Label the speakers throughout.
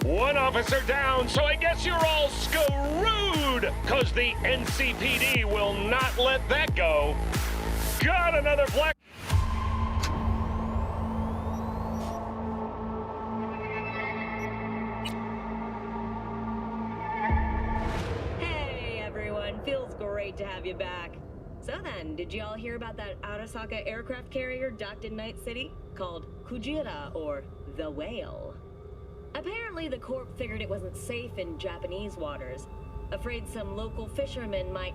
Speaker 1: One officer down, so I guess you're all screwed, cause the NCPD will not let that go. Got another black...
Speaker 2: Hey everyone, feels great to have you back. So then, did you all hear about that Arasaka aircraft carrier docked in Night City? Called Kujira, or the Whale. Apparently the Corp figured it wasn't safe in Japanese waters. Afraid some local fishermen might...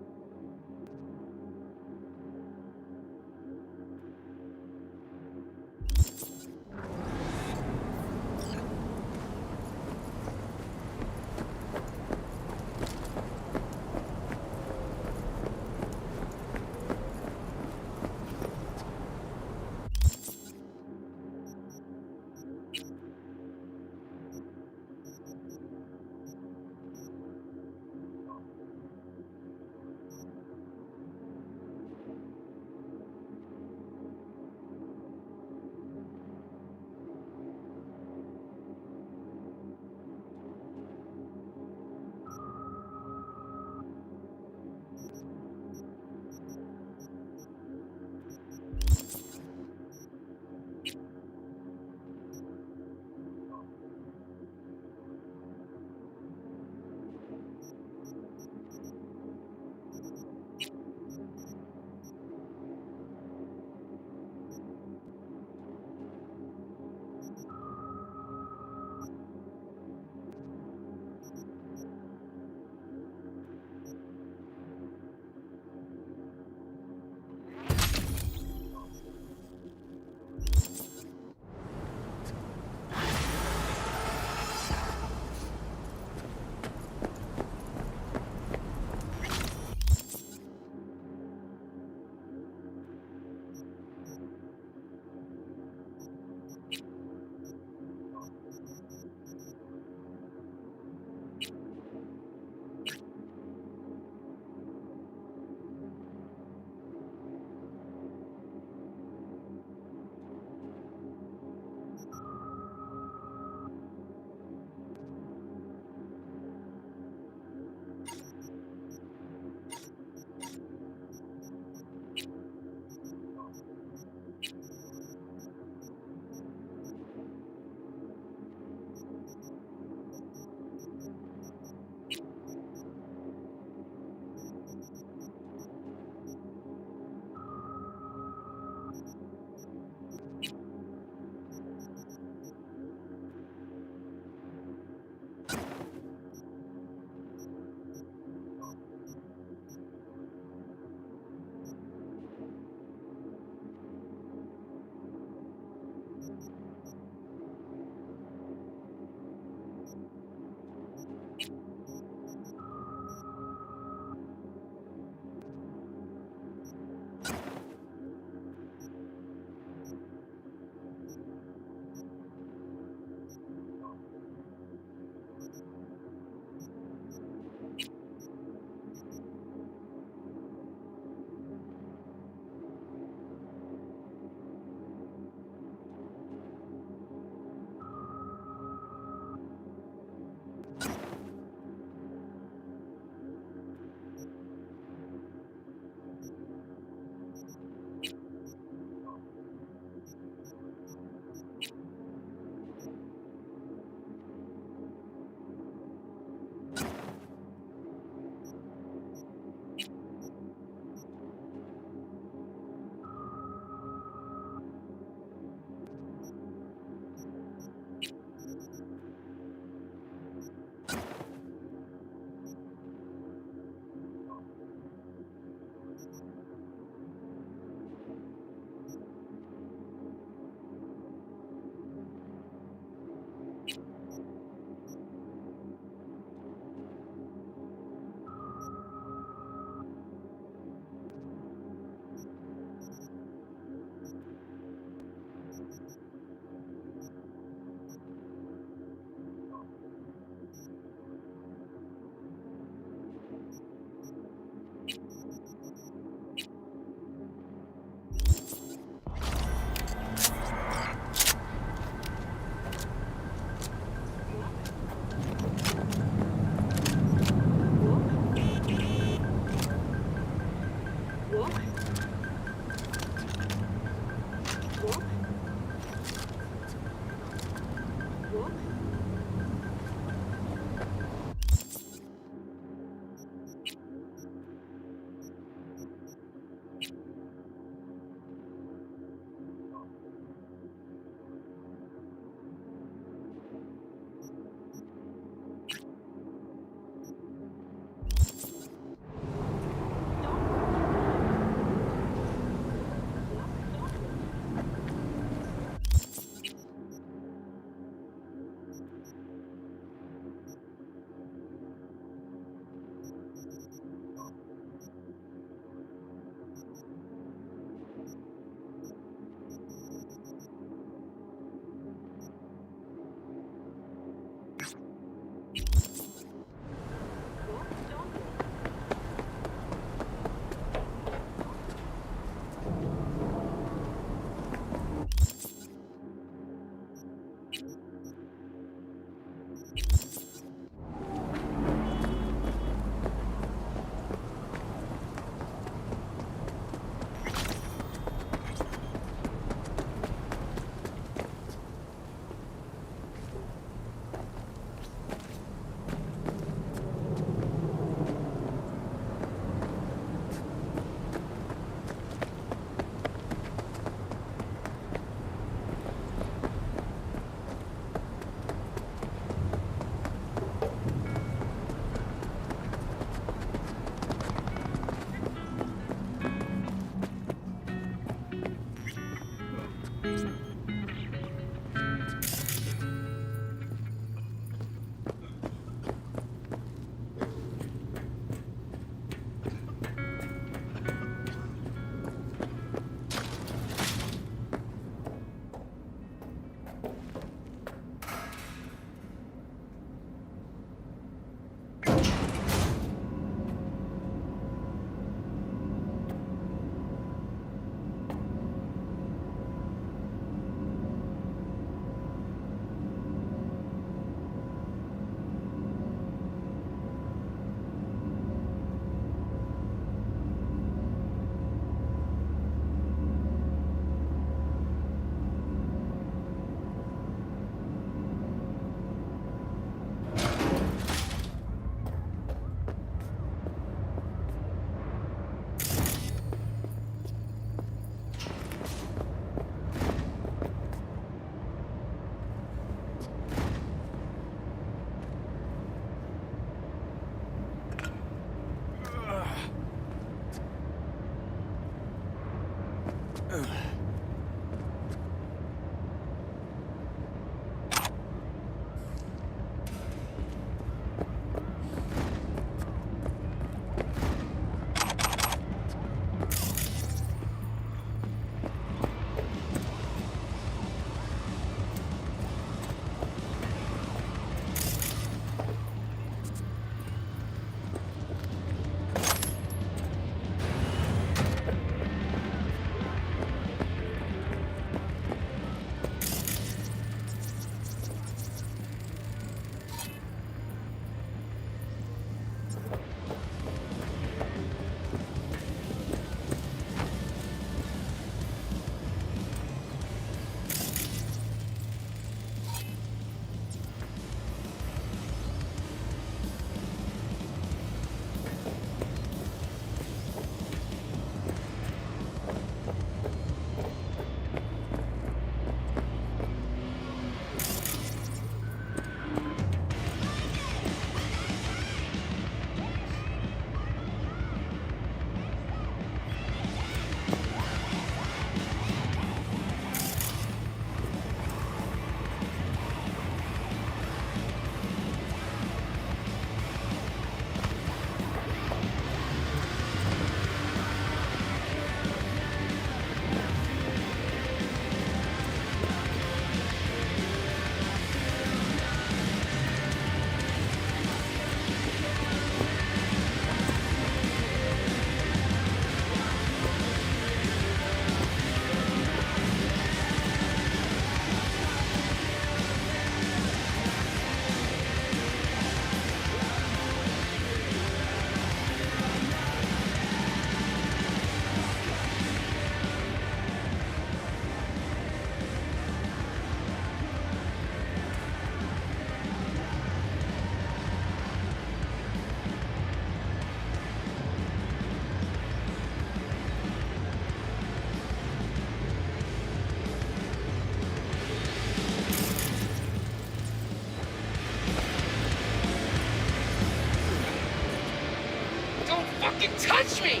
Speaker 3: fucking touch me!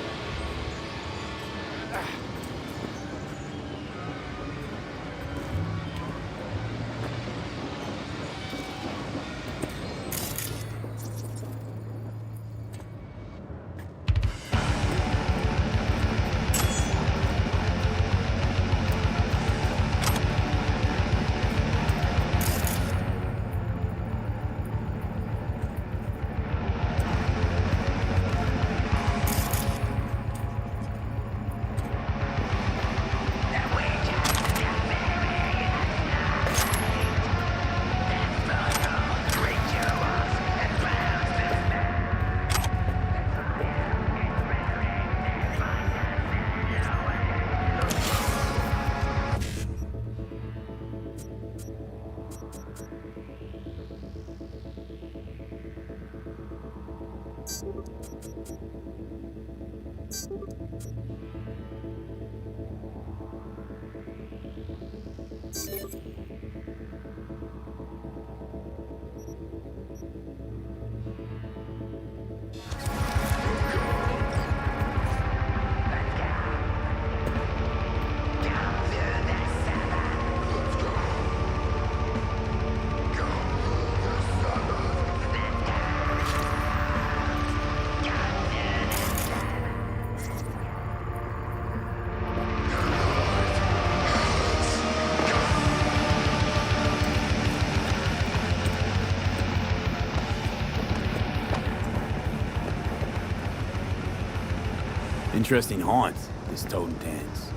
Speaker 4: Interesting haunt, this Totem Tan's.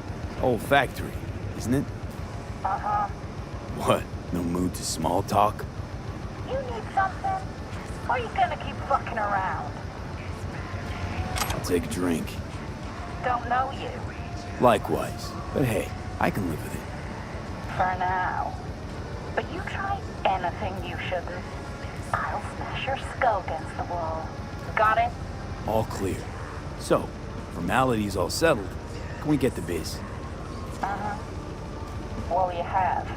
Speaker 4: Old factory, isn't it?
Speaker 5: Uh-huh.
Speaker 4: What? No mood to small talk?
Speaker 5: You need something? Or you gonna keep fucking around?
Speaker 4: I'll take a drink.
Speaker 5: Don't know you.
Speaker 4: Likewise. But hey, I can live with it.
Speaker 5: For now. But you try anything you shouldn't, I'll smash your skull against the wall. Got it?
Speaker 4: All clear. So, formalities all settled. Can we get to biz?
Speaker 5: Uh-huh. Well, you have.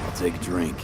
Speaker 4: I'll take a drink.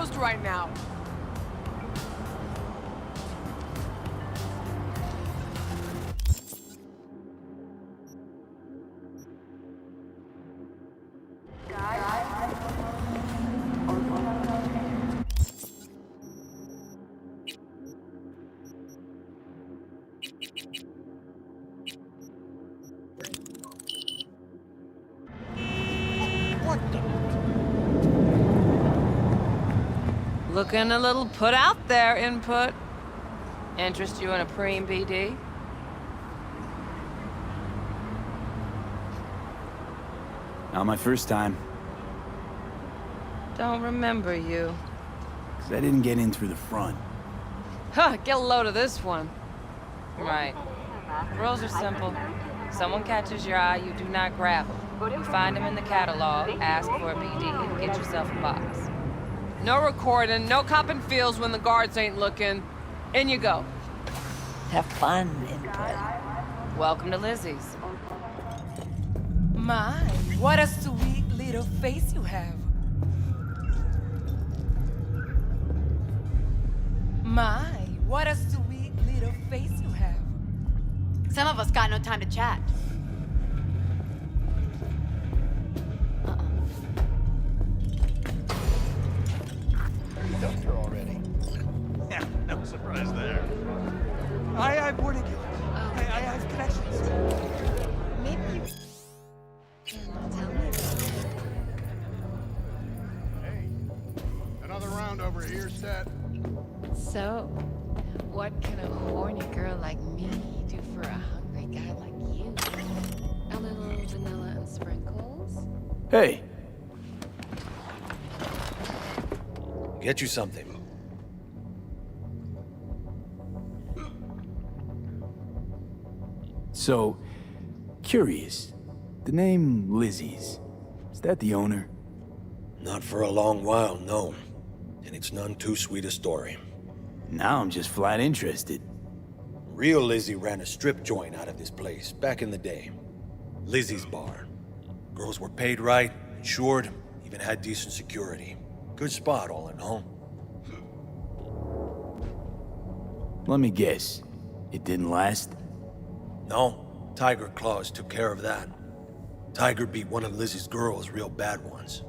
Speaker 3: toast right now. Looking a little put out there, input. Interest you in a preem BD?
Speaker 4: Not my first time,
Speaker 3: Don't remember you.
Speaker 4: 'cause I didn't get in through the front.
Speaker 3: Huh, get a load of this one. Right. Rules are simple. Someone catches your eye, you do not grab them. You find them in the catalog, ask for a BD, and get yourself a box. No recording, no copping feels when the guards ain't looking. In you go.
Speaker 6: Have fun, input.
Speaker 3: Welcome to Lizzie's.
Speaker 7: My, what a sweet little face you have. My, what a sweet little face you have.
Speaker 8: Some of us got no time to chat.
Speaker 9: Dumped her already. Yeah, no surprise there.
Speaker 7: I born again. I have connections.
Speaker 8: Maybe you can tell me about it.
Speaker 9: Hey, another round over here, Stat.
Speaker 8: So, what can a horny girl like me do for a hungry guy like you? A little vanilla and sprinkles?
Speaker 4: Hey,
Speaker 9: Get you something.
Speaker 4: so, curious. The name Lizzie's, is that the owner?
Speaker 10: Not for a long while, no. And it's none too sweet a story.
Speaker 4: Now I'm just flat interested.
Speaker 10: Real Lizzie ran a strip joint out of this place back in the day. Lizzie's Bar. Girls were paid right, insured, even had decent security. Good spot, all in all.
Speaker 4: Let me guess. It didn't last?
Speaker 10: No, Tiger Claws took care of that. Tiger beat one of Lizzie's girls real bad once.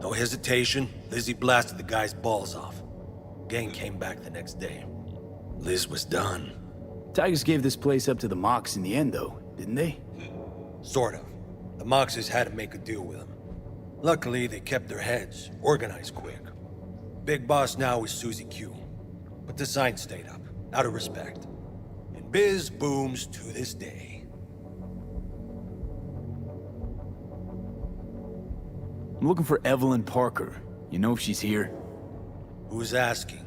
Speaker 10: No hesitation, Lizzie blasted the guy's balls off. Gang came back the next day. Liz was done.
Speaker 4: Tigers gave this place up to the Mox in the end, though, didn't they?
Speaker 10: Sort of. The Moxes had to make a deal with them. Luckily, they kept their heads, organized quick. Big boss now is Susie Q. But the sign stayed up, out of respect. And biz booms to this day.
Speaker 4: I'm looking for Evelyn Parker. You know if she's here?
Speaker 10: Who's asking?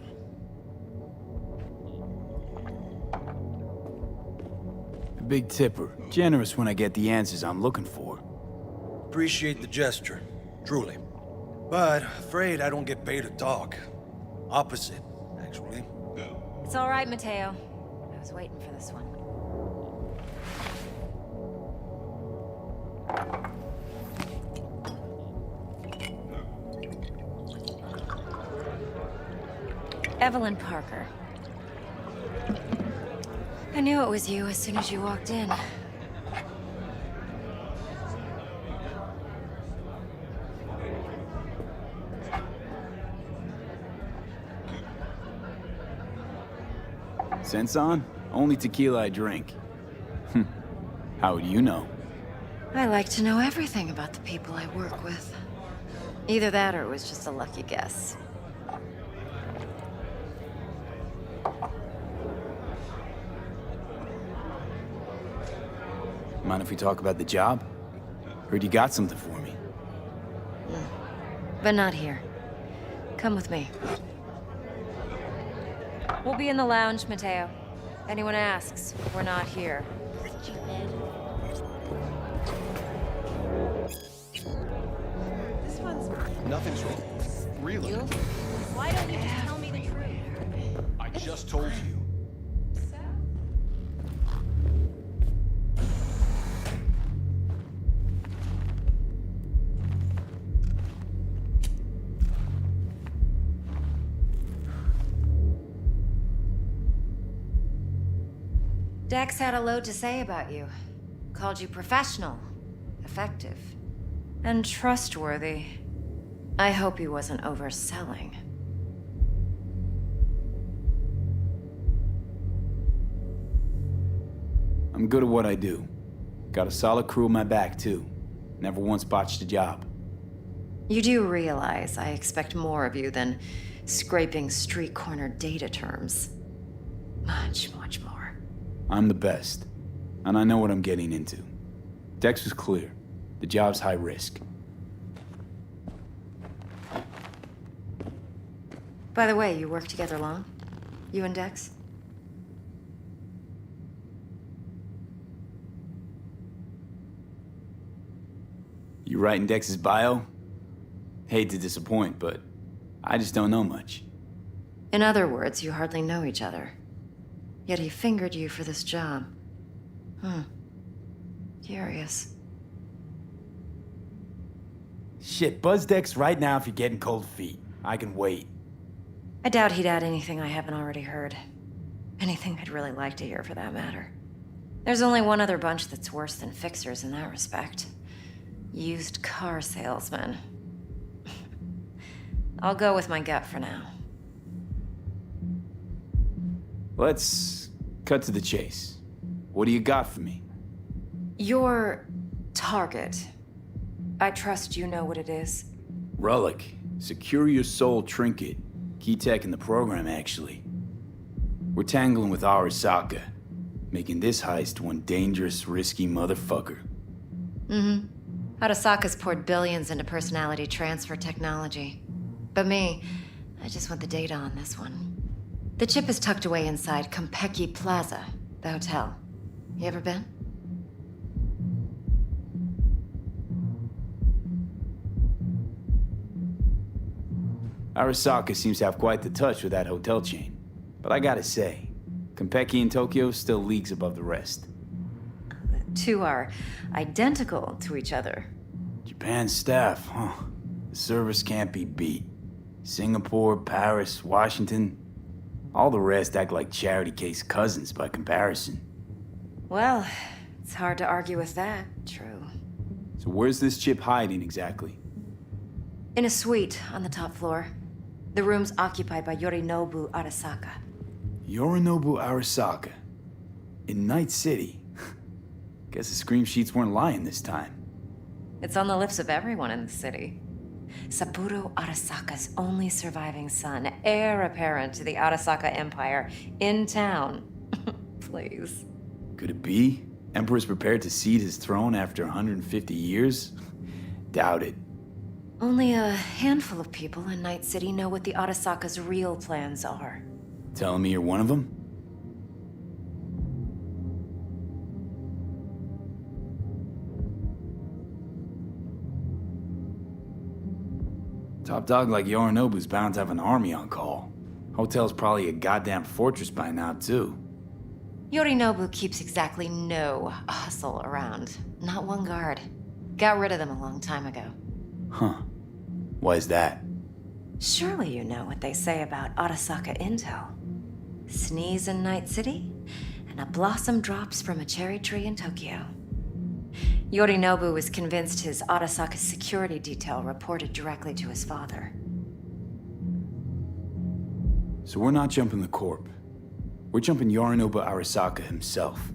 Speaker 4: A big tipper. Generous when I get the answers I'm looking for.
Speaker 10: Appreciate the gesture, truly. But afraid I don't get paid to talk. Opposite, actually.
Speaker 11: It's all right, Mateo. I was waiting for this one. Evelyn Parker. I knew it was you as soon as you walked in.
Speaker 4: Sense on? Only tequila I drink. How would you know?
Speaker 11: I like to know everything about the people I work with. Either that or it was just a lucky guess.
Speaker 4: Mind if we talk about the job? Heard you got something for me.
Speaker 11: But not here. Come with me. We'll be in the lounge, Mateo. Anyone asks, we're not here.
Speaker 8: This one's
Speaker 9: Nothing's wrong. Really?
Speaker 8: Why don't you just tell me the truth?
Speaker 9: I just told you.
Speaker 11: Dex had a load to say about you. Called you professional, effective, and trustworthy. I hope he wasn't overselling.
Speaker 4: I'm good at what I do. Got a solid crew on my back, too. Never once botched a job.
Speaker 11: You do realize I expect more of you than scraping street corner data terms. Much, much more.
Speaker 4: I'm the best, and I know what I'm getting into. Dex was clear. The job's high risk.
Speaker 11: By the way, you work together long? You and Dex?
Speaker 4: You writing Dex's bio? Hate to disappoint, but I just don't know much.
Speaker 11: In other words, you hardly know each other. Yet he fingered you for this job. Curious.
Speaker 4: Shit, buzz Dex right now if you're getting cold feet. I can wait.
Speaker 11: I doubt he'd add anything I haven't already heard. Anything I'd really like to hear, for that matter. There's only one other bunch that's worse than fixers in that respect. Used car salesmen. I'll go with my gut for now.
Speaker 4: Let's cut to the chase. What do you got for me?
Speaker 11: Your target. I trust you know what it is.
Speaker 4: Relic. Secure your soul trinket. Key tech in the program, actually. We're tangling with Arasaka, making this heist one dangerous, risky motherfucker.
Speaker 11: Arasaka's poured billions into personality transfer technology. But me, I just want the data on this one. The chip is tucked away inside Konpeki Plaza, the hotel. You ever been?
Speaker 4: Arasaka seems to have quite the touch with that hotel chain. But I gotta say, Konpeki in Tokyo still leagues above the rest.
Speaker 11: The two are identical to each other.
Speaker 4: Japan's staff, huh? The service can't be beat. Singapore, Paris, Washington. All the rest act like charity case cousins by comparison.
Speaker 11: Well, it's hard to argue with that. True.
Speaker 4: So where's this chip hiding exactly?
Speaker 11: In a suite on the top floor. The room's occupied by Yorinobu Arasaka.
Speaker 4: Yorinobu Arasaka. In Night City. Guess the scream sheets weren't lying this time.
Speaker 11: It's on the lips of everyone in the city. Saburo Arasaka's only surviving son, heir apparent to the Arasaka Empire, in town. Please.
Speaker 4: Could it be? Emperor's prepared to cede his throne after 150 years? Doubt it.
Speaker 11: Only a handful of people in Night City know what the Arasaka's real plans are.
Speaker 4: Telling me you're one of them? Top dog like Yorinobu's bound to have an army on call. Hotel's probably a goddamn fortress by now, too.
Speaker 11: Yorinobu keeps exactly no hustle around. Not one guard. Got rid of them a long time ago.
Speaker 4: Huh. Why is that?
Speaker 11: Surely you know what they say about Arasaka intel. Sneeze in Night City, and a blossom drops from a cherry tree in Tokyo. Yorinobu was convinced his Arasaka security detail reported directly to his father.
Speaker 4: So we're not jumping the Corp. We're jumping Yorinobu Arasaka himself.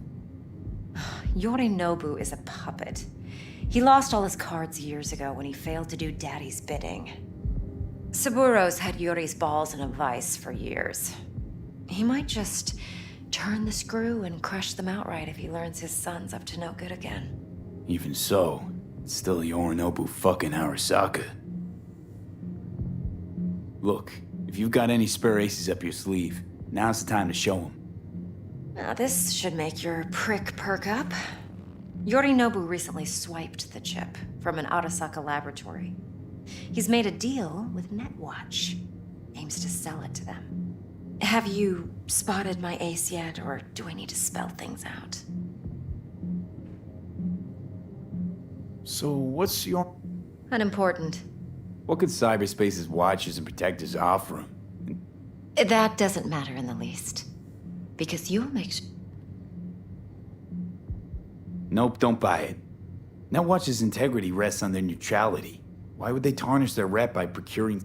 Speaker 11: Yorinobu is a puppet. He lost all his cards years ago when he failed to do Daddy's bidding. Saburo's had Yuri's balls in a vice for years. He might just turn the screw and crush them outright if he learns his son's up to no good again.
Speaker 4: Even so, it's still Yorinobu fucking Arasaka. Look, if you've got any spare aces up your sleeve, now's the time to show them.
Speaker 11: Now this should make your prick perk up. Yorinobu recently swiped the chip from an Arasaka laboratory. He's made a deal with Netwatch. Aims to sell it to them. Have you spotted my ace yet, or do I need to spell things out?
Speaker 4: So what's your...
Speaker 11: Unimportant.
Speaker 4: What could cyberspace's watchers and protectors offer him?
Speaker 11: That doesn't matter in the least. Because you'll make
Speaker 4: Nope, don't buy it. Netwatch's integrity rests on their neutrality. Why would they tarnish their rep by procuring...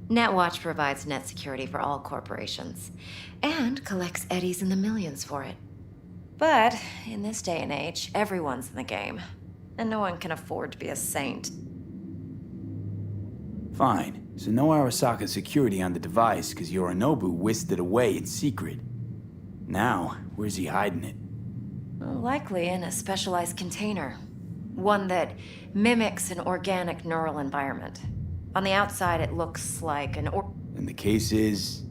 Speaker 11: Netwatch provides net security for all corporations, and collects eddies in the millions for it. But, in this day and age, everyone's in the game, and no one can afford to be a saint.
Speaker 4: Fine, so no Arasaka security on the device because Yorinobu whisked it away in secret. Now, where's he hiding it?
Speaker 11: Well, likely in a specialized container. One that mimics an organic neural environment. On the outside, it looks like an
Speaker 4: And the case is...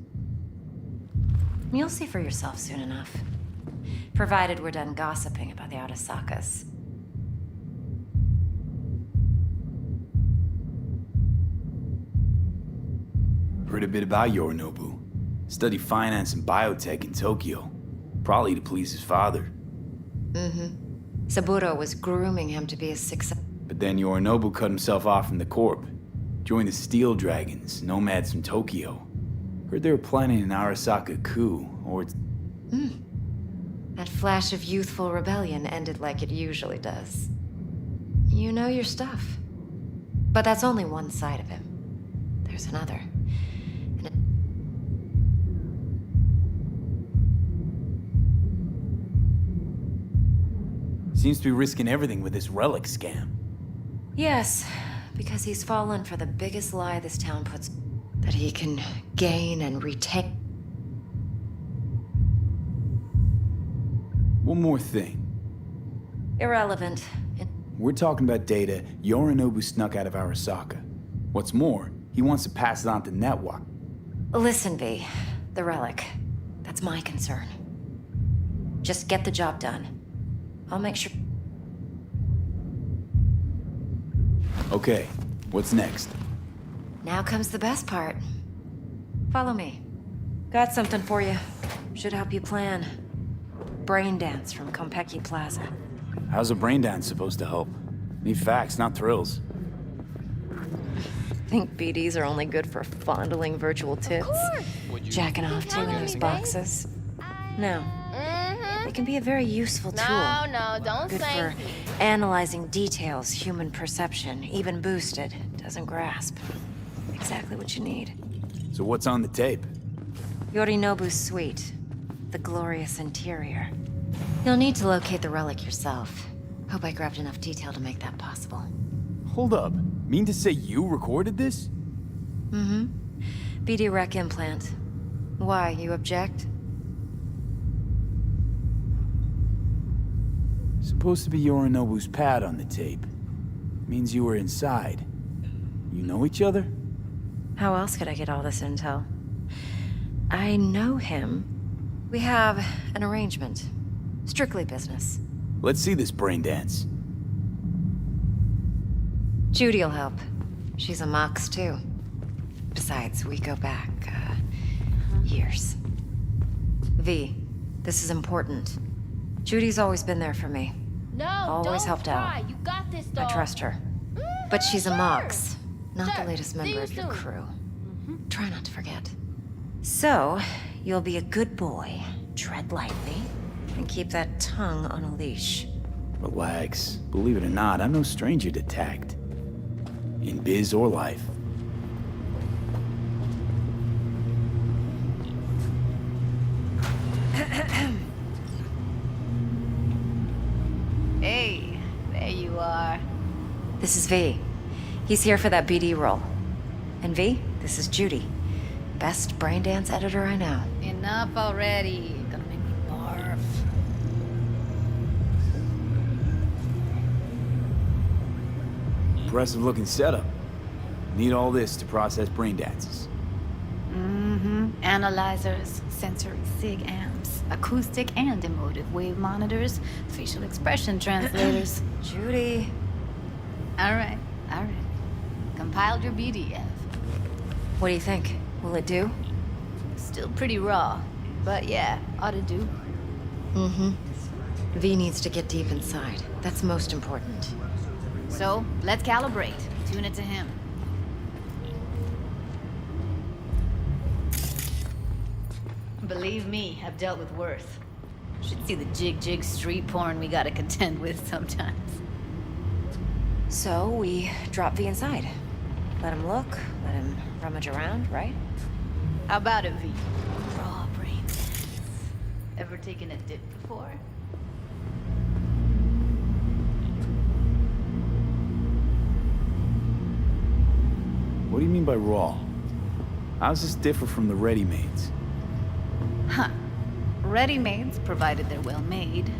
Speaker 11: You'll see for yourself soon enough. Provided we're done gossiping about the Arasakas.
Speaker 4: Heard a bit about Yorinobu. Studied finance and biotech in Tokyo. Probably to please his father.
Speaker 11: Saburo was grooming him to be a success.
Speaker 4: But then Yorinobu cut himself off from the Corp. Joined the Steel Dragons, nomads from Tokyo. Heard they were planning an Arasaka coup, or it's...
Speaker 11: That flash of youthful rebellion ended like it usually does. You know your stuff. But that's only one side of him. There's another.
Speaker 4: Seems to be risking everything with this relic scam.
Speaker 11: Yes, because he's fallen for the biggest lie this town puts... that he can gain and retain...
Speaker 4: One more thing.
Speaker 11: Irrelevant.
Speaker 4: We're talking about data Yorinobu snuck out of Arasaka. What's more, he wants to pass it on to Netwatch.
Speaker 11: Listen, V. The relic. That's my concern. Just get the job done. I'll make sure...
Speaker 4: Okay, what's next?
Speaker 11: Now comes the best part. Follow me. Got something for you. Should help you plan. Brain dance from Konpeki Plaza.
Speaker 4: How's a brain dance supposed to help? Need facts, not thrills.
Speaker 11: Think BDs are only good for fondling virtual tits? Jacking off to in those boxes? No. They can be a very useful tool.
Speaker 8: No, don't
Speaker 11: Good
Speaker 8: say.
Speaker 11: for analyzing details human perception, even boosted, doesn't grasp. Exactly what you need.
Speaker 4: So what's on the tape?
Speaker 11: Yorinobu's suite. The glorious interior. You'll need to locate the relic yourself. Hope I grabbed enough detail to make that possible.
Speaker 4: Hold up. Mean to say you recorded this?
Speaker 11: BD rec implant. Why, you object?
Speaker 4: Supposed to be Yorinobu's pad on the tape. Means you were inside. You know each other?
Speaker 11: How else could I get all this intel? I know him. We have an arrangement. Strictly business.
Speaker 4: Let's see this brain dance.
Speaker 11: Judy'll help. She's a Mox, too. Besides, we go back, years. V, this is important. Judy's always been there for me.
Speaker 8: No,
Speaker 11: Always
Speaker 8: don't
Speaker 11: helped
Speaker 8: cry.
Speaker 11: out.
Speaker 8: You got this,
Speaker 11: I
Speaker 8: dog.
Speaker 11: trust her. But she's a
Speaker 8: sure.
Speaker 11: Mox, not
Speaker 8: Sure.
Speaker 11: the latest member
Speaker 8: See you
Speaker 11: of your
Speaker 8: soon.
Speaker 11: crew. Try not to forget. So, you'll be a good boy, tread lightly, and keep that tongue on a leash.
Speaker 4: Relax. Believe it or not, I'm no stranger to tact. In biz or life.
Speaker 8: Hey, there you are.
Speaker 11: This is V. He's here for that BD role. And V, this is Judy. Best brain dance editor I know.
Speaker 8: Enough already. Gonna make me barf.
Speaker 4: Impressive looking setup. Need all this to process brain dances.
Speaker 8: Analyzers, sensory sig amps, acoustic and emotive wave monitors, facial expression translators.
Speaker 11: Judy.
Speaker 8: All right. Compiled your BDF.
Speaker 11: What do you think? Will it do?
Speaker 8: Still pretty raw, but yeah, ought to do.
Speaker 11: V needs to get deep inside. That's most important.
Speaker 8: So, let's calibrate. Tune it to him. Believe me, I've dealt with worse.
Speaker 12: Should see the jig street porn we gotta contend with sometimes.
Speaker 11: So we drop V inside. Let him look, let him rummage around, right?
Speaker 12: How about it, V? Raw brain dance. Ever taken a dip before?
Speaker 4: What do you mean by raw? How does this differ from the ready-mades?
Speaker 12: Huh. Ready-mades, provided they're well made.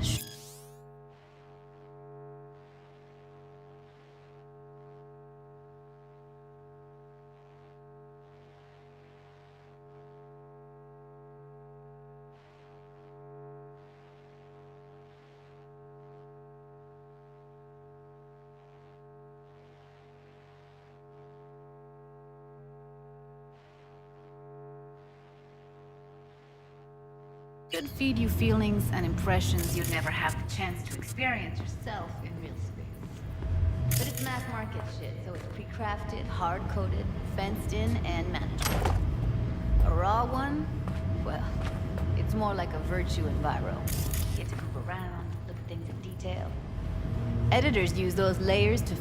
Speaker 12: Should feed you feelings and impressions you'd never have the chance to experience yourself in real space. But it's mass market shit, so it's pre-crafted, hard-coded, fenced in, and manageable. A raw one? Well, it's more like a virtue enviro. You get to move around, look at things in detail. Editors use those layers to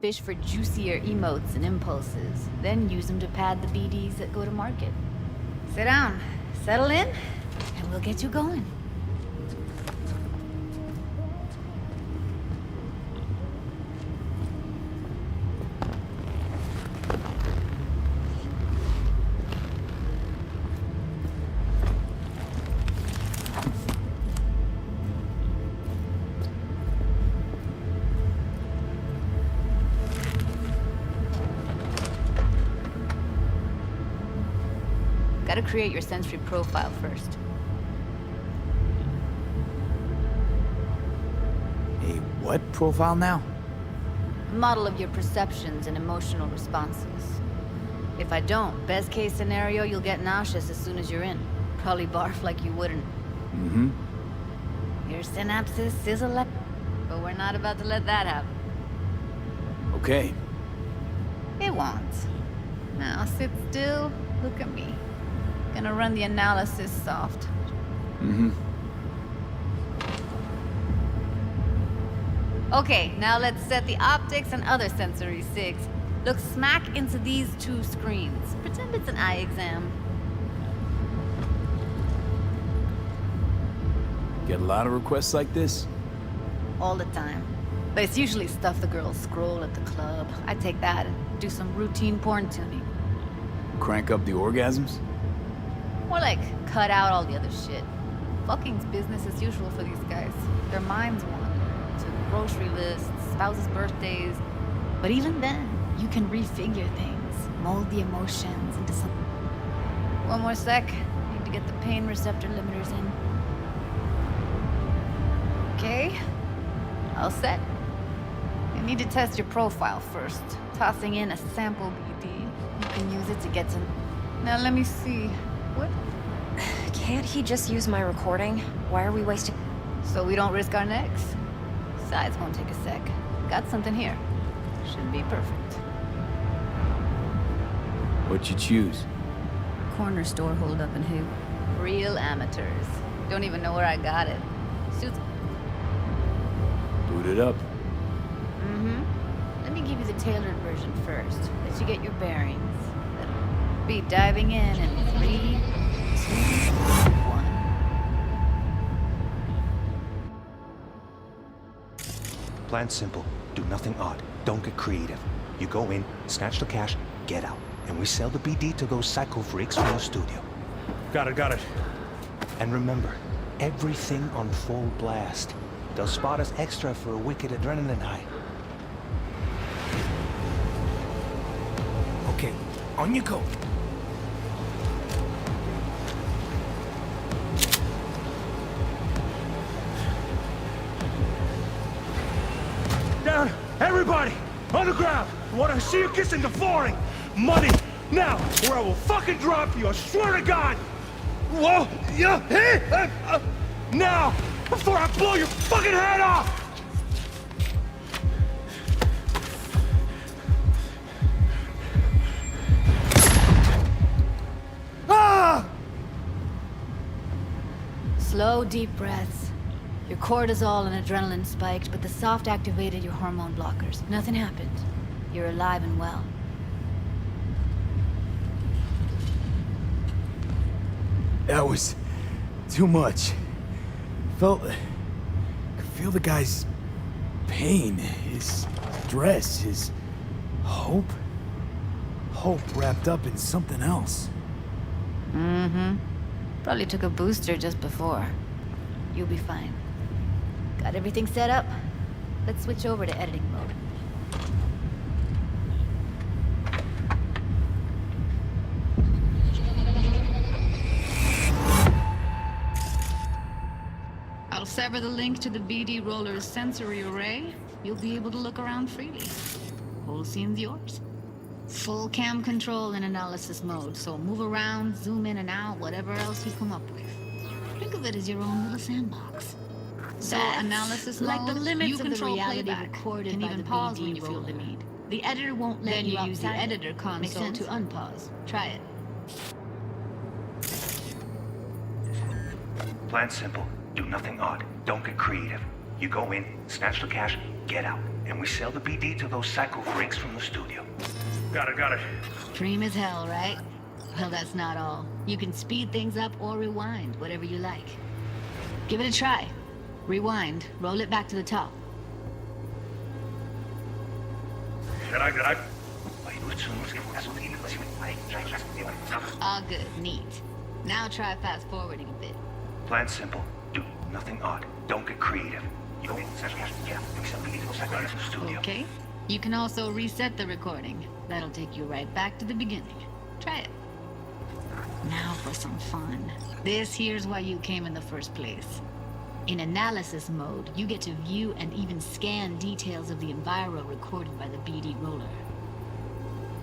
Speaker 12: fish for juicier emotes and impulses, then use them to pad the BDs that go to market. Sit down, settle in, and we'll get you going. Gotta create your sensory profile first.
Speaker 4: A what profile now?
Speaker 12: A model of your perceptions and emotional responses. If I don't, best case scenario, you'll get nauseous as soon as you're in. Probably barf like you wouldn't.
Speaker 4: Mm-hmm.
Speaker 12: Your synapses sizzle up, but we're not about to let that happen.
Speaker 4: Okay.
Speaker 12: It won't. Now sit still, look at me. Gonna run the analysis soft.
Speaker 4: Mm-hmm.
Speaker 12: Okay, now let's set the optics and other sensory sigs. Look smack into these two screens. Pretend it's an eye exam.
Speaker 4: Get a lot of requests like this?
Speaker 12: All the time. But it's usually stuff the girls scroll at the club. I take that and do some routine porn tuning.
Speaker 4: Crank up the orgasms?
Speaker 12: More like, cut out all the other shit. Fucking's business as usual for these guys. Their minds wander to grocery lists, spouses' birthdays. But even then, you can refigure things, mold the emotions into something. One more sec. Need to get the pain receptor limiters in. Okay. All set. You need to test your profile first. Tossing in a sample BD. You can use it to get to... Now let me see. What?
Speaker 11: Can't he just use my recording? Why are we wasting...
Speaker 12: So we don't risk our necks? Besides, won't take a sec. Got something here. Should be perfect.
Speaker 4: What'd you choose?
Speaker 12: Corner store holdup and who? Real amateurs. Don't even know where I got it. Suits...
Speaker 4: Boot it up.
Speaker 12: Mm-hmm. Let me give you the tailored version first. Let you get your bearings. Then be diving in 3, 2, 1.
Speaker 13: Plan's simple. Do nothing odd. Don't get creative. You go in, snatch the cash, get out. And we sell the BD to those psycho freaks from the studio.
Speaker 9: Got it.
Speaker 13: And remember, everything on full blast. They'll spot us extra for a wicked adrenaline high. On you go.
Speaker 7: Down! Everybody! On the ground! I want to see you kissing the flooring! Money! Now! Or I will fucking drop you! I swear to God! Whoa! Yeah! Hey! Now! Before I blow your fucking head off! Ah!
Speaker 12: Slow, deep breaths. Your cortisol and adrenaline spiked, but the soft activated your hormone blockers. Nothing happened. You're alive and well.
Speaker 4: That was too much. Could feel the guy's pain, his stress, his hope. Hope wrapped up in something else.
Speaker 12: Mm-hmm. Probably took a booster just before. You'll be fine. Got everything set up? Let's switch over to editing mode. I'll sever the link to the BD Roller's sensory array. You'll be able to look around freely. Whole scene's yours. Full cam control in analysis mode, so move around, zoom in and out, whatever else you come up with. Think of it as your own little sandbox. So analysis
Speaker 8: like
Speaker 12: mode,
Speaker 8: the limits
Speaker 12: you
Speaker 8: of the
Speaker 12: control
Speaker 8: reality
Speaker 12: playback,
Speaker 8: recorded
Speaker 12: can
Speaker 8: by
Speaker 12: even
Speaker 8: the
Speaker 12: pause
Speaker 8: BD
Speaker 12: when you feel
Speaker 8: roller.
Speaker 12: the need. The editor won't let
Speaker 8: Then
Speaker 12: you
Speaker 8: you
Speaker 12: use the
Speaker 8: outside it.
Speaker 12: editor
Speaker 8: Makes
Speaker 12: console to
Speaker 8: sense?
Speaker 12: unpause. Try it.
Speaker 13: Plan simple. Do nothing odd. Don't get creative. You go in, snatch the cash, get out. And we sell the BD to those psycho freaks from the studio.
Speaker 9: Got it.
Speaker 12: Dream as hell, right? Well, that's not all. You can speed things up or rewind, whatever you like. Give it a try. Rewind. Roll it back to the top. All good. Neat. Now try fast forwarding a bit.
Speaker 13: Plan simple. Do nothing odd. Don't get creative. You go in, snatch the cash, get out. And we sell the BD to those psycho freaks from the studio.
Speaker 12: Okay. You can also reset the recording. That'll take you right back to the beginning. Try it. Now for some fun. This here's why you came in the first place. In analysis mode, you get to view and even scan details of the enviro recorded by the BD roller.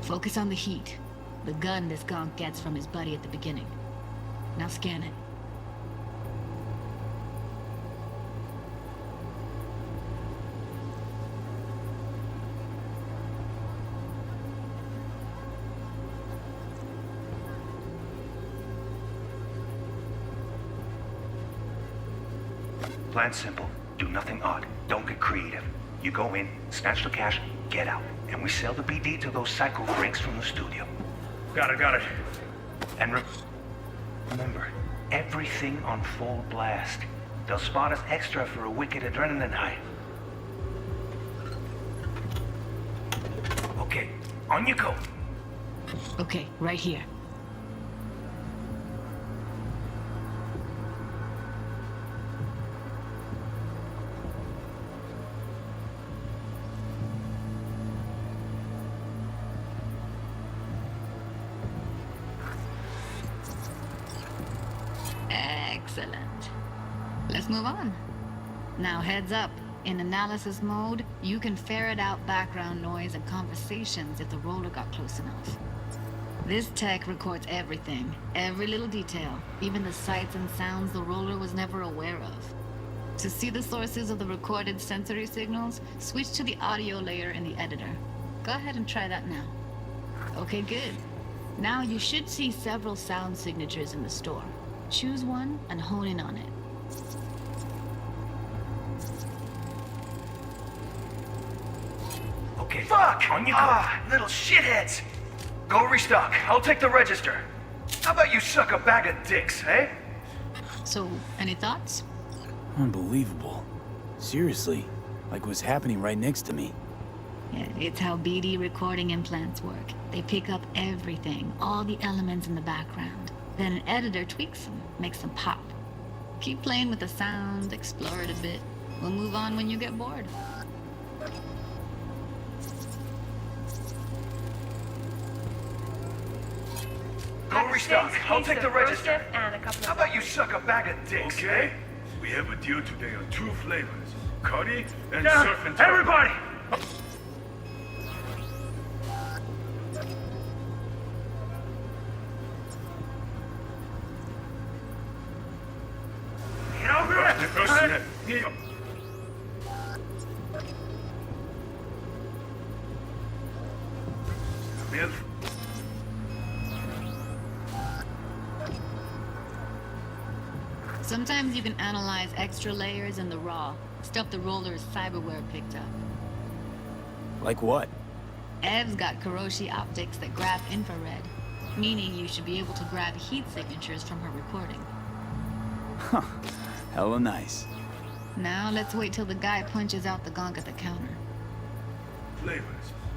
Speaker 12: Focus on the heat, the gun this gonk gets from his buddy at the beginning. Now scan it.
Speaker 13: Plan simple. Do nothing odd. Don't get creative. You go in, snatch the cash, get out. And we sell the BD to those psycho freaks from the studio.
Speaker 9: Got it.
Speaker 13: And remember, everything on full blast. They'll spot us extra for a wicked adrenaline high. Okay, on you go.
Speaker 12: Okay, right here. Excellent. Let's move on. Now heads up. In analysis mode, you can ferret out background noise and conversations if the roller got close enough. This tech records everything, every little detail, even the sights and sounds the roller was never aware of. To see the sources of the recorded sensory signals, switch to the audio layer in the editor. Go ahead and try that now. Okay, good. Now you should see several sound signatures in the store. Choose one and hone in on it.
Speaker 13: Okay. Fuck! On you go. Little shitheads! Go restock. I'll take the register. How about you suck a bag of dicks, eh?
Speaker 12: So, any thoughts?
Speaker 4: Unbelievable. Seriously, like it was happening right next to me.
Speaker 12: Yeah, it's how BD recording implants work. They pick up everything, all the elements in the background. Then an editor tweaks them, makes them pop. Keep playing with the sound, explore it a bit. We'll move on when you get bored.
Speaker 9: I'll restock. I'll take the register.
Speaker 2: And a couple
Speaker 9: How about you suck a bag of dicks?
Speaker 7: Okay. We have a deal today on 2 flavors. Curry and
Speaker 9: Down,
Speaker 7: surf and turf.
Speaker 9: everybody!
Speaker 7: Get over here! Bill.
Speaker 12: Sometimes you can analyze extra layers in the raw. Stuff the roller's cyberware picked up.
Speaker 4: Like what?
Speaker 12: Ev's got Kiroshi optics that grab infrared, meaning you should be able to grab heat signatures from her recording.
Speaker 4: Huh. Hella nice.
Speaker 12: Now let's wait till the guy punches out the gong at the counter.
Speaker 7: Flavors.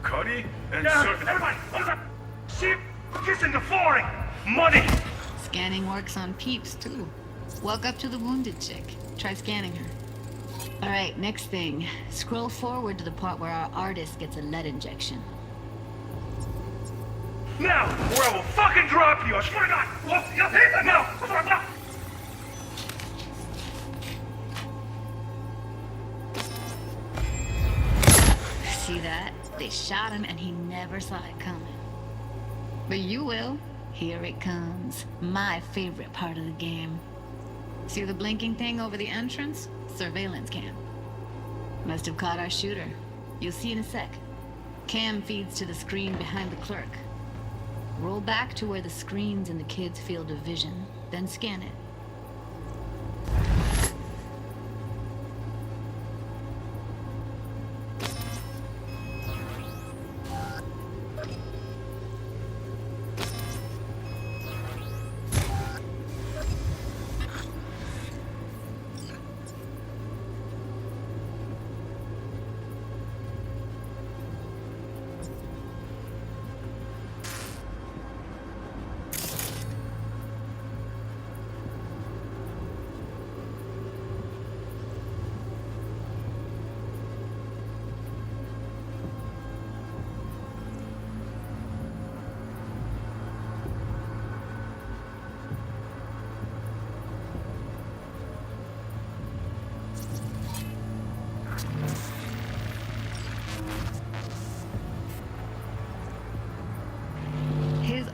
Speaker 7: Curry and
Speaker 9: Down,
Speaker 7: surf and
Speaker 9: everybody! Hold up! Sheep kissing the flooring! Money!
Speaker 12: Scanning works on peeps, too. Walk up to the wounded chick. Try scanning her. Alright, next thing. Scroll forward to the part where our artist gets a lead injection.
Speaker 9: Now, or I will fucking drop you! I swear to God! Oh, yeah, hit them now!
Speaker 12: See that? They shot him and he never saw it coming. But you will. Here it comes. My favorite part of the game. See the blinking thing over the entrance? Surveillance cam. Must have caught our shooter. You'll see in a sec. Cam feeds to the screen behind the clerk. Roll back to where the screen's in the kid's field of vision, then scan it.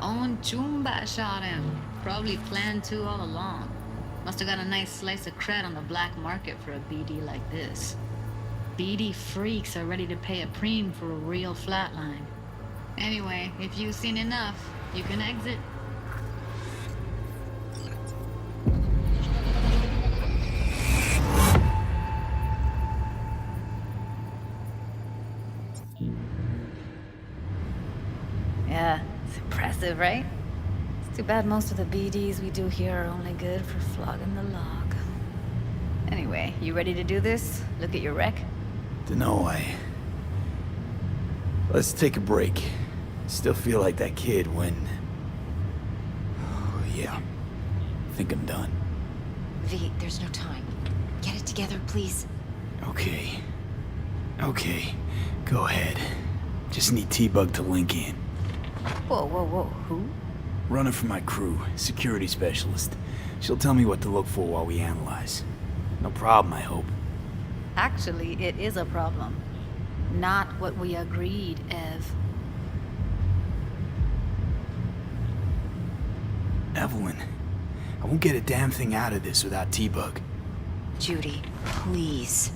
Speaker 12: Own Chumba shot him. Probably planned to all along. Must have got a nice slice of cred on the black market for a BD like this. BD freaks are ready to pay a preem for a real flatline. Anyway, if you've seen enough, you can exit. Yeah. Impressive, right? It's too bad most of the BDs we do here are only good for flogging the log. Anyway, you ready to do this? Look at your wreck?
Speaker 4: Dunno, Let's take a break. Still feel like that kid when... Oh, yeah. I think I'm done.
Speaker 11: V, there's no time. Get it together, please.
Speaker 4: Okay. Okay. Go ahead. Just need T-Bug to link in.
Speaker 12: Whoa, whoa, whoa, who?
Speaker 4: Runner for my crew, security specialist. She'll tell me what to look for while we analyze. No problem, I hope.
Speaker 12: Actually, it is a problem. Not what we agreed, Ev.
Speaker 4: Evelyn, I won't get a damn thing out of this without T-Bug.
Speaker 11: Judy, please.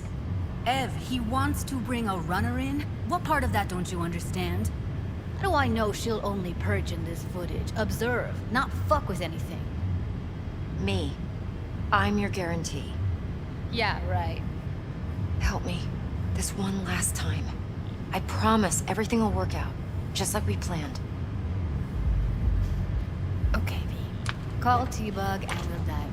Speaker 14: Ev, he wants to bring a runner in? What part of that don't you understand? How do I know she'll only purge in this footage? Observe, not fuck with anything.
Speaker 11: Me. I'm your guarantee.
Speaker 12: Yeah, right.
Speaker 11: Help me. This one last time. I promise everything will work out. Just like we planned.
Speaker 14: Okay, V. Call T-Bug and we'll dive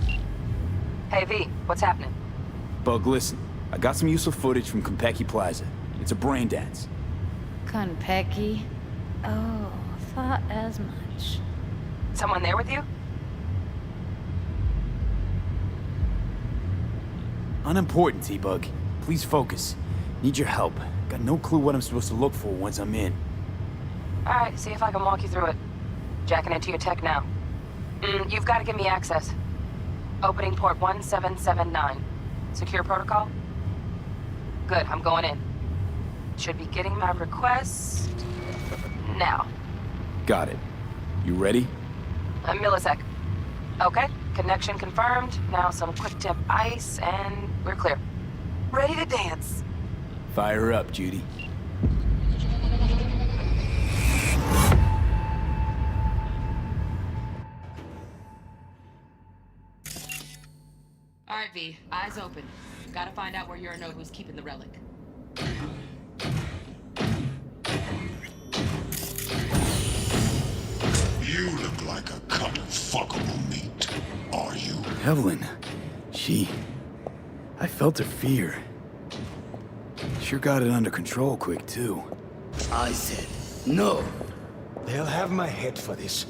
Speaker 14: in.
Speaker 3: Hey, V, what's happening?
Speaker 4: Bug, listen. I got some useful footage from Konpeki Plaza. It's a brain dance.
Speaker 14: Konpeki? Oh, thought as much.
Speaker 3: Someone there with you?
Speaker 4: Unimportant, T-Bug. Please focus. Need your help. Got no clue what I'm supposed to look for once I'm in.
Speaker 3: Alright, see if I can walk you through it. Jacking into your tech now. You've got to give me access. Opening port 1779. Secure protocol? Good, I'm going in. Should be getting my request now.
Speaker 4: Got it. You ready?
Speaker 3: A millisec. Okay, connection confirmed. Now some quick tip ice, and we're clear. Ready to dance.
Speaker 4: Fire up, Judy.
Speaker 3: Alright, V, eyes open. Gotta find out where Yorinobu's keeping the relic.
Speaker 15: You look like a cut of fuckable meat. Are you?
Speaker 4: Evelyn. I felt her fear. Sure got it under control quick, too.
Speaker 16: I said, no. They'll have my head for this.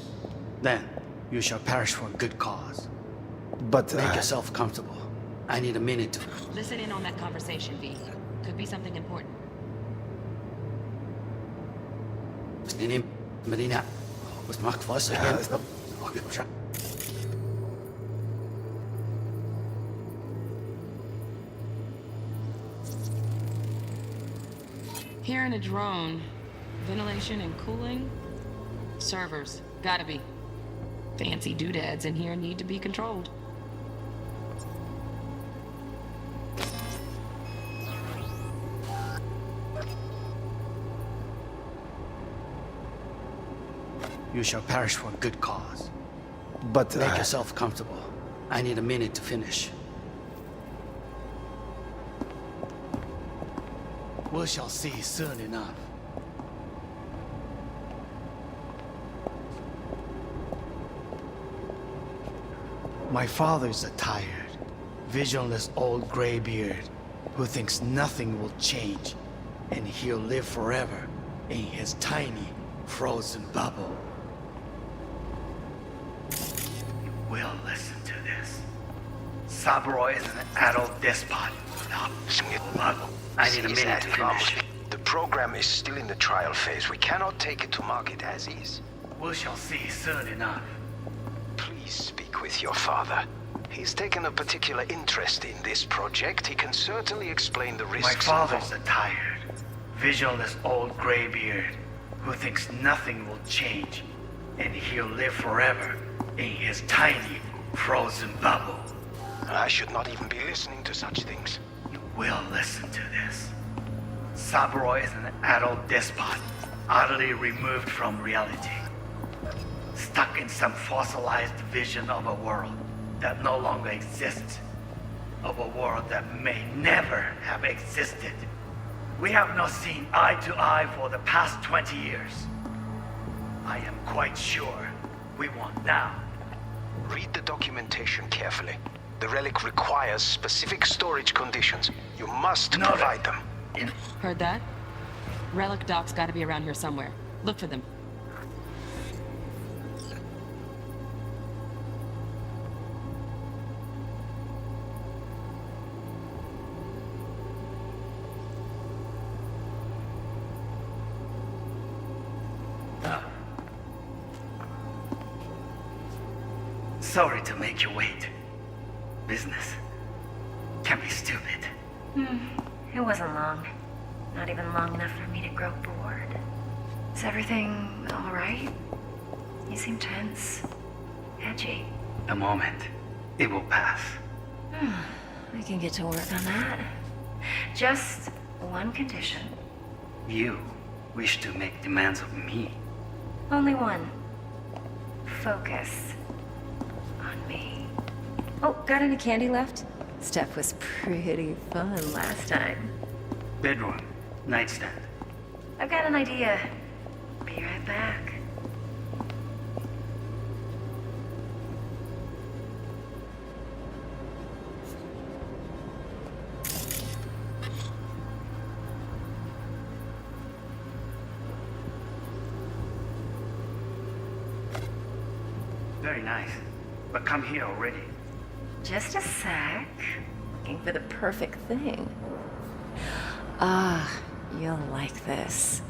Speaker 16: Then, you shall perish for a good cause. But make yourself comfortable. I need a minute to...
Speaker 3: Listen in on that conversation, V. Could be something important.
Speaker 16: Medina. Was macht was again?
Speaker 3: Here in a drone. Ventilation and cooling? Servers. Gotta be. Fancy doodads in here need to be controlled.
Speaker 16: You shall perish for a good cause. But make yourself comfortable. I need a minute to finish. We shall see soon enough. My father's a tired, visionless old graybeard who thinks nothing will change, and he'll live forever in his tiny, frozen bubble. You will listen to this. Saburo is an adult despot. I need a minute to finish.
Speaker 17: The program is still in the trial phase. We cannot take it to market as is.
Speaker 16: We shall see soon enough.
Speaker 17: Please speak with your father. He's taken a particular interest in this project. He can certainly explain the risks.
Speaker 16: My father's a tired, visionless old graybeard who thinks nothing will change, and he'll live forever in his tiny, frozen bubble.
Speaker 17: I should not even be listening to such things.
Speaker 16: You will listen to this. Saburo is an adult despot, utterly removed from reality. Stuck in some fossilized vision of a world that no longer exists. Of a world that may never have existed. We have not seen eye to eye for the past 20 years. I am quite sure we won't now.
Speaker 17: Read the documentation carefully. The relic requires specific storage conditions. You must provide them.
Speaker 3: Heard that? Relic docs gotta be around here somewhere. Look for them.
Speaker 16: Sorry to make you wait. Business can be stupid.
Speaker 11: It wasn't long. Not even long enough for me to grow bored. Is everything all right? You seem tense. Edgy.
Speaker 16: A moment. It will pass.
Speaker 11: We can get to work on that. Just one condition.
Speaker 16: You wish to make demands of me.
Speaker 11: Only one. Focus on me. Oh, got any candy left? Stuff was pretty fun last time.
Speaker 16: Bedroom. Nightstand.
Speaker 11: I've got an idea. Be right back.
Speaker 16: Very nice. But come here already.
Speaker 11: Just a sec. Looking for the perfect thing. Ah, you'll like this.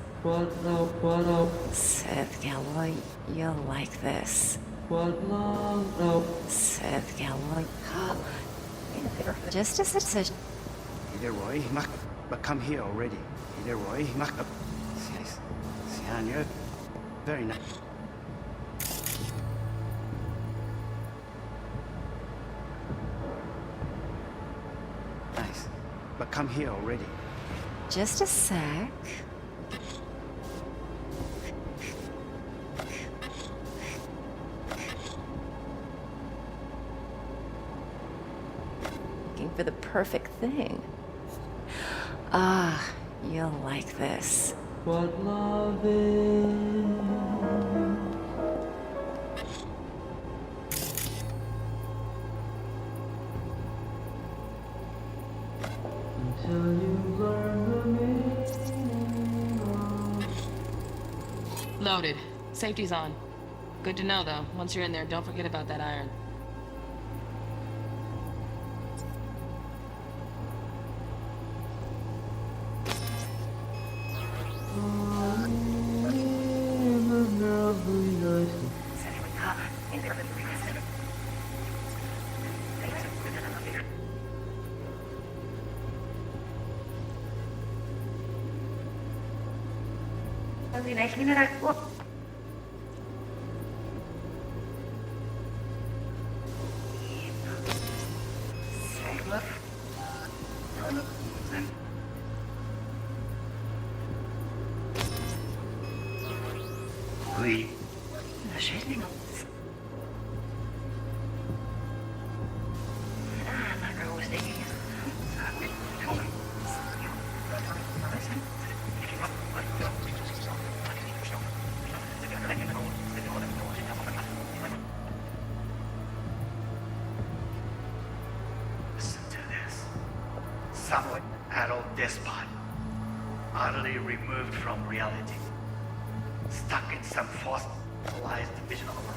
Speaker 11: Seth Galloy, you'll like this. Seth Galloy. Just as it's a...
Speaker 18: Leroy, but come here already. Leroy, Sianya, very nice. Nice, but come here already.
Speaker 11: Just a sec. Looking for the perfect thing. Ah, you'll like this. What love is. Until you learn the meaning of...
Speaker 3: Loaded. Safety's on. Good to know, though. Once you're in there, don't forget about that iron.
Speaker 16: Listen to this. Some adult despot, utterly removed from reality, stuck in some fossilized division of the world.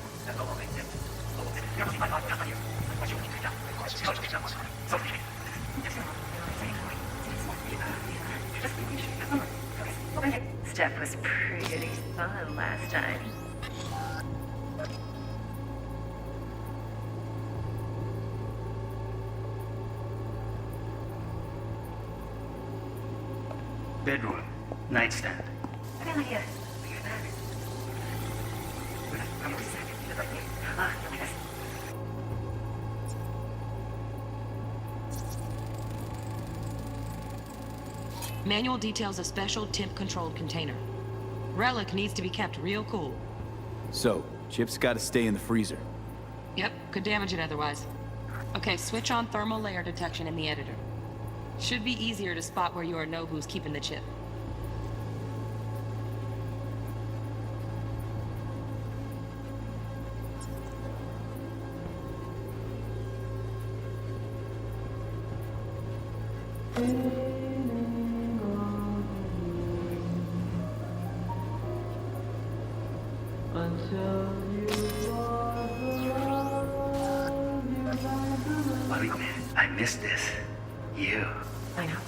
Speaker 11: Stuff was pretty fun last time.
Speaker 16: Bedroom, nightstand.
Speaker 3: Manual details a special temp-controlled container. Relic needs to be kept real cool.
Speaker 4: So, Chip's gotta stay in the freezer.
Speaker 3: Yep, could damage it otherwise. Okay, switch on thermal layer detection in the editor. Should be easier to spot where Yorinobu's keeping the chip.
Speaker 16: I missed this. You.
Speaker 11: I know.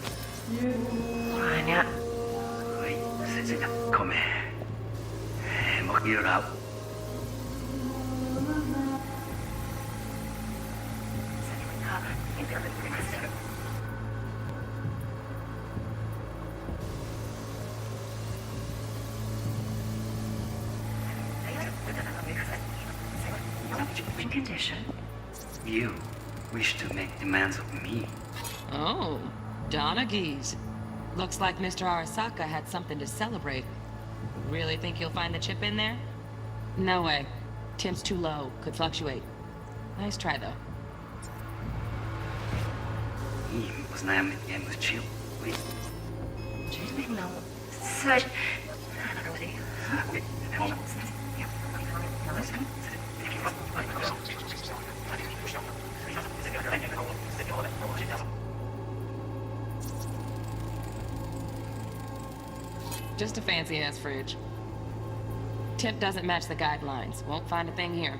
Speaker 11: I know.
Speaker 16: Come here. Out.
Speaker 11: Condition.
Speaker 16: You wish to make demands of me.
Speaker 3: Oh, Donaghy's. Looks like Mr. Arasaka had something to celebrate. Really think you'll find the chip in there? No way. Temp's too low. Could fluctuate. Nice try, though.
Speaker 16: Was named in with chip.
Speaker 11: Such.
Speaker 3: Just a fancy-ass fridge. Tip doesn't match the guidelines. Won't find a thing here.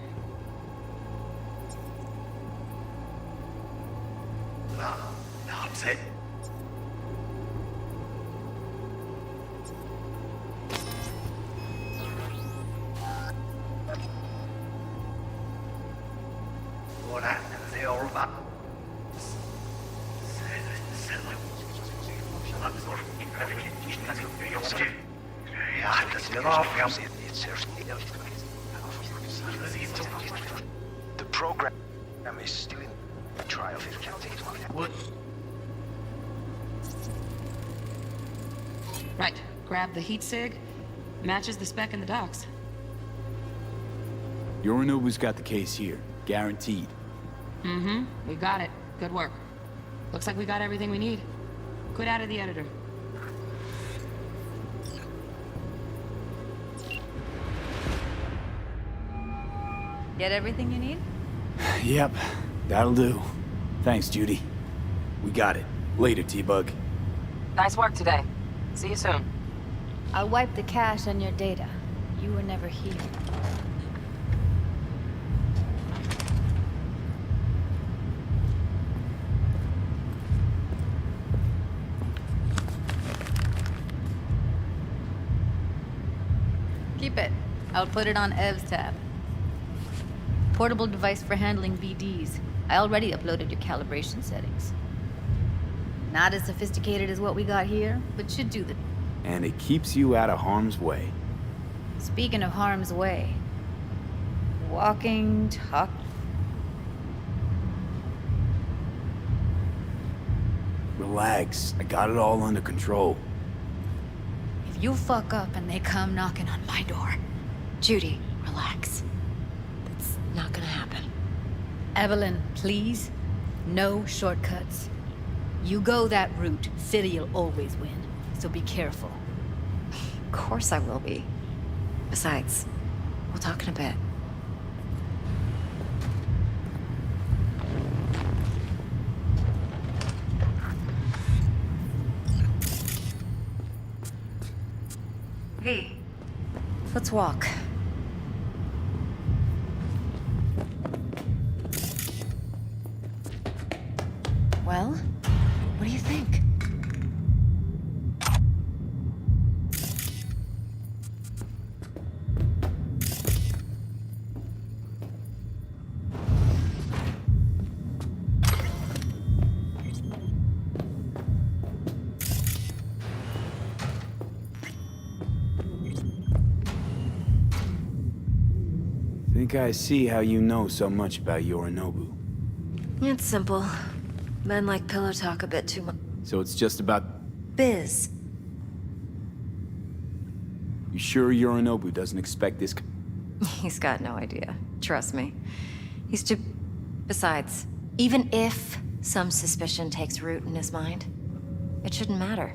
Speaker 16: Upset. Ja, das wird aufhören.
Speaker 17: The program is still in trial.
Speaker 16: What?
Speaker 3: Right. Grab the heat sig. Matches the spec in the docs.
Speaker 4: Yorinobu's got the case here. Guaranteed.
Speaker 3: Mm-hmm. We got it. Good work. Looks like we got everything we need. Quit out of the editor.
Speaker 12: Get everything you need?
Speaker 4: Yep, that'll do. Thanks, Judy. We got it. Later, T-Bug.
Speaker 3: Nice work today. See you soon.
Speaker 14: I'll wipe the cache on your data. You were never here. Keep it. I'll put it on Ev's tab. Portable device for handling VDs. I already uploaded your calibration settings. Not as sophisticated as what we got here, but should do the...
Speaker 4: And it keeps you out of harm's way.
Speaker 14: Speaking of harm's way. Walking, talk...
Speaker 4: Relax. I got it all under control.
Speaker 14: If you fuck up and they come knocking on my door...
Speaker 11: Judy, relax. That's not gonna happen.
Speaker 14: Evelyn, please. No shortcuts. You go that route, City'll always win. So be careful.
Speaker 11: Of course I will be. Besides, we'll talk in a bit. Hey, let's walk. Well, what do you think?
Speaker 4: Think I see how you know so much about Yorinobu.
Speaker 11: It's simple. Men like pillow talk a bit too much.
Speaker 4: So it's just about...
Speaker 11: Biz.
Speaker 4: You sure Yorinobu doesn't expect this...
Speaker 11: He's got no idea. Trust me. He's too... Besides, even if some suspicion takes root in his mind, it shouldn't matter.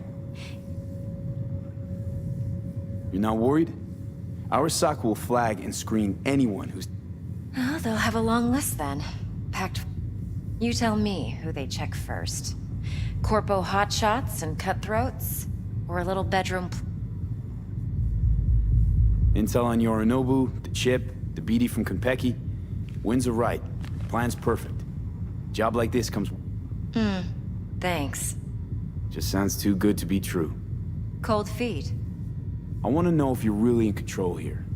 Speaker 4: You're not worried? Arasaka will flag and screen anyone who's...
Speaker 11: Oh, they'll have a long list then. Packed... You tell me who they check first. Corpo hotshots and cutthroats? Or a little bedroom...
Speaker 4: Intel on Yorinobu, the chip, the BD from Konpeki. Winds are right. Plan's perfect. Job like this comes...
Speaker 11: Thanks.
Speaker 4: Just sounds too good to be true.
Speaker 11: Cold feet.
Speaker 4: I want to know if you're really in control here.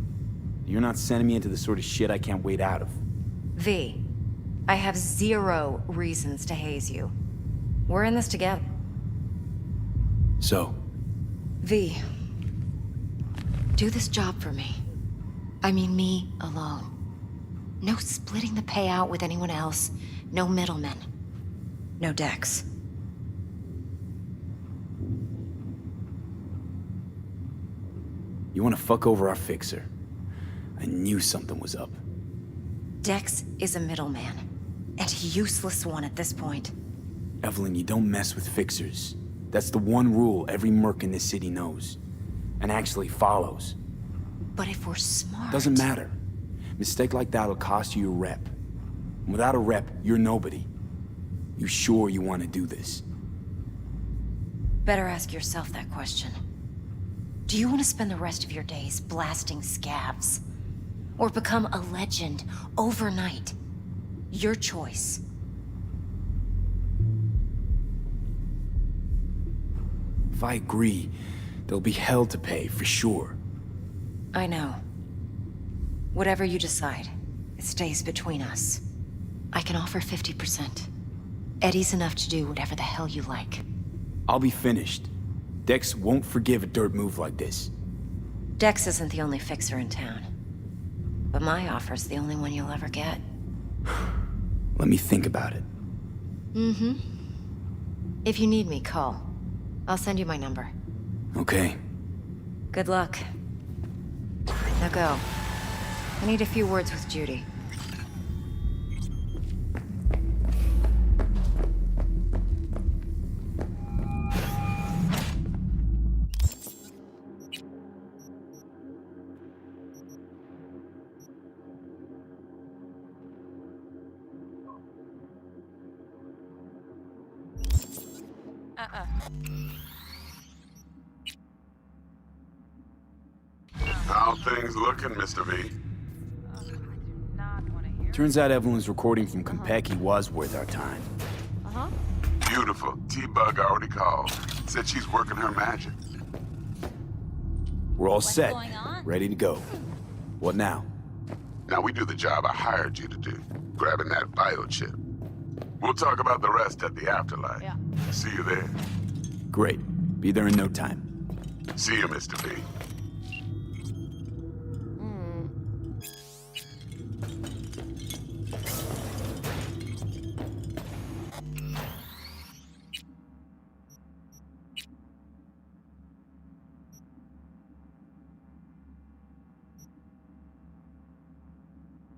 Speaker 4: You're not sending me into the sort of shit I can't wait out of.
Speaker 11: V, I have 0 reasons to haze you. We're in this together.
Speaker 4: So?
Speaker 11: V, do this job for me. I mean me alone. No splitting the payout with anyone else. No middlemen. No Dex.
Speaker 4: You want to fuck over our fixer? I knew something was up.
Speaker 11: Dex is a middleman. And a useless one at this point.
Speaker 4: Evelyn, you don't mess with fixers. That's the one rule every merc in this city knows. And actually follows.
Speaker 11: But if we're smart...
Speaker 4: Doesn't matter. Mistake like that'll cost you your rep. And without a rep, you're nobody. You sure you want to do this?
Speaker 11: Better ask yourself that question. Do you want to spend the rest of your days blasting scabs? Or become a legend overnight? Your choice.
Speaker 4: If I agree, there'll be hell to pay, for sure.
Speaker 11: I know. Whatever you decide, it stays between us. I can offer 50%. Eddie's enough to do whatever the hell you like.
Speaker 4: I'll be finished. Dex won't forgive a dirt move like this.
Speaker 11: Dex isn't the only fixer in town. But my offer's the only one you'll ever get.
Speaker 4: Let me think about it.
Speaker 11: Mm-hmm. If you need me, call. I'll send you my number.
Speaker 4: Okay.
Speaker 11: Good luck. Now go. I need a few words with Judy.
Speaker 19: How things looking, Mr. V?
Speaker 4: Turns out Evelyn's recording from Konpeki was worth our time.
Speaker 19: Beautiful. T-Bug already called. Said she's working her magic.
Speaker 4: We're all set. Ready to go. What now?
Speaker 19: Now we do the job I hired you to do. Grabbing that biochip. We'll talk about the rest at the afterlife.
Speaker 8: Yeah.
Speaker 19: See you there.
Speaker 4: Great. Be there in no time.
Speaker 19: See you, Mr. V.